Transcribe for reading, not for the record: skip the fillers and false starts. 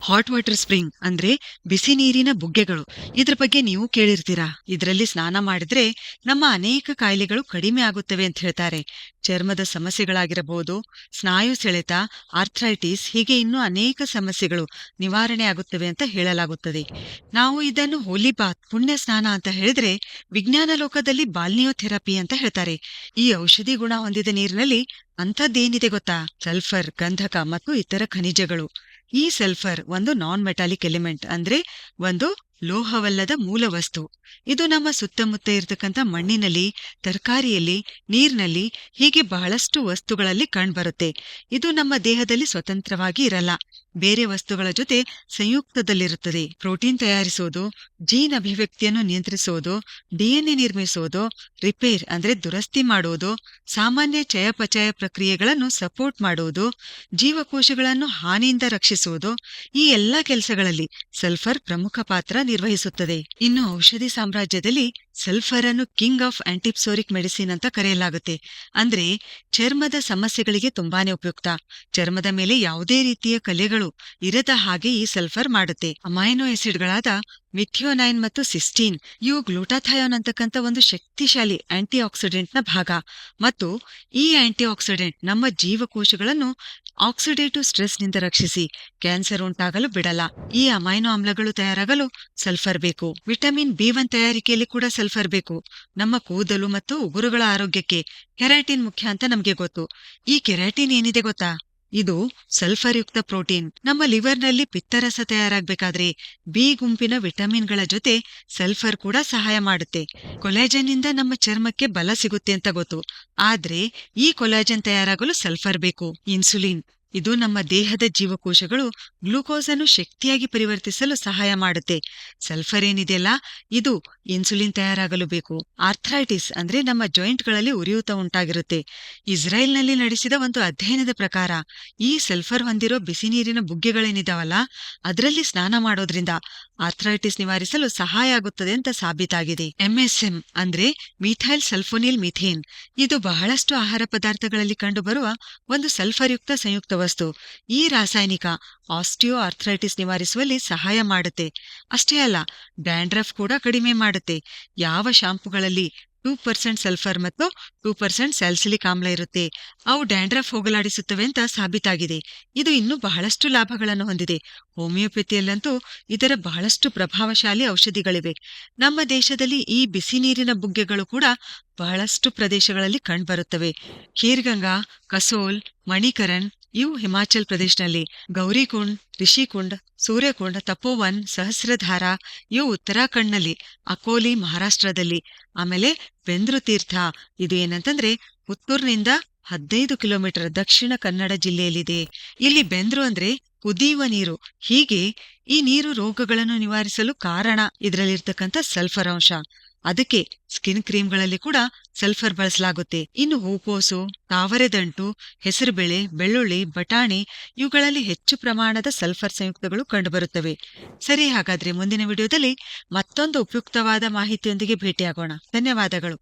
Hot water spring ಅಂದ್ರೆ ಬಿಸಿ ನೀರಿನ ಬುಗ್ಗೆಗಳು. ಇದ್ರ ಬಗ್ಗೆ ನೀವು ಕೇಳಿರ್ತೀರಾ. ಇದರಲ್ಲಿ ಸ್ನಾನ ಮಾಡಿದ್ರೆ ನಮ್ಮ ಅನೇಕ ಕಾಯಿಲೆಗಳು ಕಡಿಮೆ ಆಗುತ್ತವೆ ಅಂತ ಹೇಳ್ತಾರೆ. ಚರ್ಮದ ಸಮಸ್ಯೆಗಳಾಗಿರಬಹುದು, ಸ್ನಾಯು ಸೆಳೆತ, ಆರ್ಥ್ರೈಟಿಸ್, ಹೀಗೆ ಇನ್ನೂ ಅನೇಕ ಸಮಸ್ಯೆಗಳು ನಿವಾರಣೆ ಆಗುತ್ತವೆ ಅಂತ ಹೇಳಲಾಗುತ್ತದೆ. ನಾವು ಇದನ್ನು ಹೋಲಿ ಬಾತ್, ಪುಣ್ಯ ಸ್ನಾನ ಅಂತ ಹೇಳಿದ್ರೆ ವಿಜ್ಞಾನ ಲೋಕದಲ್ಲಿ ಬಾಲ್ನಿಯೋಥೆರಪಿ ಅಂತ ಹೇಳ್ತಾರೆ. ಈ ಔಷಧಿ ಗುಣ ಹೊಂದಿದ ನೀರಿನಲ್ಲಿ ಅಂಥದ್ದೇನಿದೆ ಗೊತ್ತಾ? ಸಲ್ಫರ್, ಗಂಧಕ ಮತ್ತು ಇತರ ಖನಿಜಗಳು. ಈ ಸಲ್ಫರ್ ಒಂದು ನಾನ್ ಮೆಟಾಲಿಕ್ ಎಲಿಮೆಂಟ್, ಅಂದ್ರೆ ಒಂದು ಲೋಹವಲ್ಲದ ಮೂಲ ವಸ್ತು. ಇದು ನಮ್ಮ ಸುತ್ತಮುತ್ತ ಇರತಕ್ಕಂಥ ಮಣ್ಣಿನಲ್ಲಿ, ತರಕಾರಿಯಲ್ಲಿ, ನೀರಿನಲ್ಲಿ, ಹೀಗೆ ಬಹಳಷ್ಟು ವಸ್ತುಗಳಲ್ಲಿ ಕಂಡುಬರುತ್ತೆ. ಇದು ನಮ್ಮ ದೇಹದಲ್ಲಿ ಸ್ವತಂತ್ರವಾಗಿ ಇರಲ್ಲ, ಬೇರೆ ವಸ್ತುಗಳ ಜೊತೆ ಸಂಯುಕ್ತದಲ್ಲಿರುತ್ತದೆ. ಪ್ರೋಟೀನ್ ತಯಾರಿಸೋದು, ಜೀನ್ ಅಭಿವ್ಯಕ್ತಿಯನ್ನು ನಿಯಂತ್ರಿಸೋದು, ಡಿಎನ್ಎ ನಿರ್ಮಿಸೋದು, ರಿಪೇರ್ ಅಂದ್ರೆ ದುರಸ್ತಿ ಮಾಡೋದು, ಸಾಮಾನ್ಯ ಚಯಾಪಚಯ ಪ್ರಕ್ರಿಯೆಗಳನ್ನು ಸಪೋರ್ಟ್ ಮಾಡೋದು, ಜೀವಕೋಶಗಳನ್ನು ಹಾನಿಯಿಂದ ರಕ್ಷಿಸುವುದು, ಈ ಎಲ್ಲಾ ಕೆಲಸಗಳಲ್ಲಿ ಸಲ್ಫರ್ ಪ್ರಮುಖ ಪಾತ್ರ ನಿರ್ವಹಿಸುತ್ತದೆ. ಇನ್ನು ಔಷಧಿ ಸಾಮ್ರಾಜ್ಯದಲ್ಲಿ ಸಲ್ಫರ್ ಅನ್ನು ಕಿಂಗ್ ಆಫ್ ಆಂಟಿಪ್ಸೋರಿಕ್ ಮೆಡಿಸಿನ್ ಅಂತ ಕರೆಯಲಾಗುತ್ತೆ. ಅಂದ್ರೆ ಚರ್ಮದ ಸಮಸ್ಯೆಗಳಿಗೆ ತುಂಬಾನೇ ಉಪಯುಕ್ತ. ಚರ್ಮದ ಮೇಲೆ ಯಾವುದೇ ರೀತಿಯ ಕಲೆಗಳು ಇರದ ಹಾಗೆ ಈ ಸಲ್ಫರ್ ಮಾಡುತ್ತೆ. ಅಮೈನೋ ಆಸಿಡ್ಗಳಾದ ಮಿಥಿಯೋನೈನ್ ಮತ್ತು ಸಿಸ್ಟೀನ್, ಇವು ಗ್ಲೂಟಾಥಯೋನ್ ಅಂತಕ್ಕಂಥ ಒಂದು ಶಕ್ತಿಶಾಲಿ ಆಂಟಿ ಆಕ್ಸಿಡೆಂಟ್ ನ ಭಾಗ. ಮತ್ತು ಈ ಆಂಟಿ ಆಕ್ಸಿಡೆಂಟ್ ನಮ್ಮ ಜೀವಕೋಶಗಳನ್ನು ಆಕ್ಸಿಡೇಟಿವ್ ಸ್ಟ್ರೆಸ್ ನಿಂದ ರಕ್ಷಿಸಿ ಕ್ಯಾನ್ಸರ್ ಉಂಟಾಗಲು ಬಿಡಲ್ಲ. ಈ ಅಮೈನೋ ಆಮ್ಲಗಳು ತಯಾರಾಗಲು ಸಲ್ಫರ್ ಬೇಕು. ವಿಟಮಿನ್ ಬಿ1 ತಯಾರಿಕೆಯಲ್ಲಿ ಕೂಡ ಸಲ್ಫರ್ ಬೇಕು. ನಮ್ಮ ಕೂದಲು ಮತ್ತು ಉಗುರುಗಳ ಆರೋಗ್ಯಕ್ಕೆ ಕೆರಾಟಿನ್ ಮುಖ್ಯ ಅಂತ ನಮ್ಗೆ ಗೊತ್ತು. ಈ ಕೆರಾಟಿನ್ ಏನಿದೆ ಗೊತ್ತಾ? ಇದು ಸಲ್ಫರ್ ಯುಕ್ತ ಪ್ರೋಟೀನ್. ನಮ್ಮ ಲಿವರ್ನಲ್ಲಿ ಪಿತ್ತರಸ ತಯಾರಾಗಬೇಕಾದ್ರೆ ಬಿ ಗುಂಪಿನ ವಿಟಮಿನ್ಗಳ ಜೊತೆ ಸಲ್ಫರ್ ಕೂಡ ಸಹಾಯ ಮಾಡುತ್ತೆ. ಕೊಲಾಜನ್ ಇಂದ ನಮ್ಮ ಚರ್ಮಕ್ಕೆ ಬಲ ಸಿಗುತ್ತೆ ಅಂತ ಗೊತ್ತು. ಆದ್ರೆ ಈ ಕೊಲಾಜನ್ ತಯಾರಾಗಲು ಸಲ್ಫರ್ ಬೇಕು. ಇನ್ಸುಲಿನ್, ಇದು ನಮ್ಮ ದೇಹದ ಜೀವಕೋಶಗಳು ಗ್ಲೂಕೋಸ್ ಅನ್ನು ಶಕ್ತಿಯಾಗಿ ಪರಿವರ್ತಿಸಲು ಸಹಾಯ ಮಾಡುತ್ತೆ. ಸಲ್ಫರ್ ಏನಿದೆಯಲ್ಲ, ಇದು ಇನ್ಸುಲಿನ್ ತಯಾರಾಗಲು ಬೇಕು. ಆರ್ಥ್ರೈಟಿಸ್ ಅಂದ್ರೆ ನಮ್ಮ ಜಾಯಿಂಟ್ಗಳಲ್ಲಿ ಉರಿಯೂತ ಉಂಟಾಗಿರುತ್ತೆ. ಇಸ್ರೇಲ್ನಲ್ಲಿ ನಡೆಸಿದ ಒಂದು ಅಧ್ಯಯನದ ಪ್ರಕಾರ ಈ ಸಲ್ಫರ್ ಹೊಂದಿರೋ ಬಿಸಿ ನೀರಿನ ಬುಗ್ಗೆಗಳೇನಿದಾವಲ್ಲ, ಅದರಲ್ಲಿ ಸ್ನಾನ ಮಾಡೋದ್ರಿಂದ ಆರ್ಥ್ರೈಟಿಸ್ ನಿವಾರಿಸಲು ಸಹಾಯ ಆಗುತ್ತದೆ ಅಂತ ಸಾಬೀತಾಗಿದೆ. ಎಂಎಸ್ಎಂ ಅಂದ್ರೆ ಮಿಥೈಲ್ ಸಲ್ಫೋನಿಲ್ ಮಿಥೇನ್, ಇದು ಬಹಳಷ್ಟು ಆಹಾರ ಪದಾರ್ಥಗಳಲ್ಲಿ ಕಂಡುಬರುವ ಒಂದು ಸಲ್ಫರ್ ಯುಕ್ತ ಸಂಯುಕ್ತ ವಸ್ತು. ಈ ರಾಸಾಯನಿಕ ಆಸ್ಟಿಯೋ ಆರ್ಥ್ರೈಟಿಸ್ ನಿವಾರಿಸುವಲ್ಲಿ ಸಹಾಯ ಮಾಡುತ್ತೆ. ಅಷ್ಟೇ ಅಲ್ಲ, ಡ್ಯಾಂಡ್ರಫ್ ಕೂಡ ಕಡಿಮೆ ಮಾಡುತ್ತೆ. ಯಾವ ಶಾಂಪುಗಳಲ್ಲಿ 2% ಸಲ್ಫರ್ ಮತ್ತು 2% ಸ್ಯಾಲಿಸಿಲಿಕ್ ಆಮ್ಲ ಇರುತ್ತೆ, ಅವು ಡ್ಯಾಂಡ್ರಫ್ ಹೋಗಲಾಡಿಸುತ್ತವೆ ಅಂತ ಸಾಬೀತಾಗಿದೆ. ಇದು ಇನ್ನೂ ಬಹಳಷ್ಟು ಲಾಭಗಳನ್ನು ಹೊಂದಿದೆ. ಹೋಮಿಯೋಪತಿಯಲ್ಲಂತೂ ಇದರ ಬಹಳಷ್ಟು ಪ್ರಭಾವಶಾಲಿ ಔಷಧಿಗಳಿವೆ. ನಮ್ಮ ದೇಶದಲ್ಲಿ ಈ ಬಿಸಿ ನೀರಿನ ಬುಗ್ಗೆಗಳು ಕೂಡ ಬಹಳಷ್ಟು ಪ್ರದೇಶಗಳಲ್ಲಿ ಕಂಡುಬರುತ್ತವೆ. ಖೀರ್ಗಂಗಾ, ಕಸೋಲ್, ಮಣಿಕರಣ್ ಇವು ಹಿಮಾಚಲ್ ಪ್ರದೇಶನಲ್ಲಿ, ಗೌರಿಕುಂಡ್, ರಿಷಿಕುಂಡ್, ಸೂರ್ಯಕುಂಡ್, ತಪೋವನ್, ಸಹಸ್ರಧಾರ ಇವು ಉತ್ತರಾಖಂಡ್ನಲ್ಲಿ, ಅಕೋಲಿ ಮಹಾರಾಷ್ಟ್ರದಲ್ಲಿ, ಆಮೇಲೆ ಬೆಂದ್ರು ತೀರ್ಥ, ಇದು ಏನಂತಂದ್ರೆ ಪುತ್ತೂರ್ನಿಂದ 15 ಕಿಲೋಮೀಟರ್ ದಕ್ಷಿಣ ಕನ್ನಡ ಜಿಲ್ಲೆಯಲ್ಲಿದೆ. ಇಲ್ಲಿ ಬೆಂದ್ರು ಅಂದ್ರೆ ಕುದಿಯುವ ನೀರು. ಹೀಗೆ ಈ ನೀರು ರೋಗಗಳನ್ನು ನಿವಾರಿಸಲು ಕಾರಣ ಇದರಲ್ಲಿರ್ತಕ್ಕಂಥ ಸಲ್ಫರ್ ಅಂಶ. ಅದಕ್ಕೆ ಸ್ಕಿನ್ ಕ್ರೀಮ್ಗಳಲ್ಲಿ ಕೂಡ ಸಲ್ಫರ್ ಬಳಸಲಾಗುತ್ತೆ. ಇನ್ನು ಹೂಕೋಸು, ತಾವರೆದಂಟು, ಹೆಸರುಬೇಳೆ, ಬೆಳ್ಳುಳ್ಳಿ, ಬಟಾಣಿ ಇವುಗಳಲ್ಲಿ ಹೆಚ್ಚು ಪ್ರಮಾಣದ ಸಲ್ಫರ್ ಸಂಯುಕ್ತಗಳು ಕಂಡುಬರುತ್ತವೆ. ಸರಿ, ಹಾಗಾದ್ರೆ ಮುಂದಿನ ವಿಡಿಯೋದಲ್ಲಿ ಮತ್ತೊಂದು ಉಪಯುಕ್ತವಾದ ಮಾಹಿತಿಯೊಂದಿಗೆ ಭೇಟಿಯಾಗೋಣ. ಧನ್ಯವಾದಗಳು.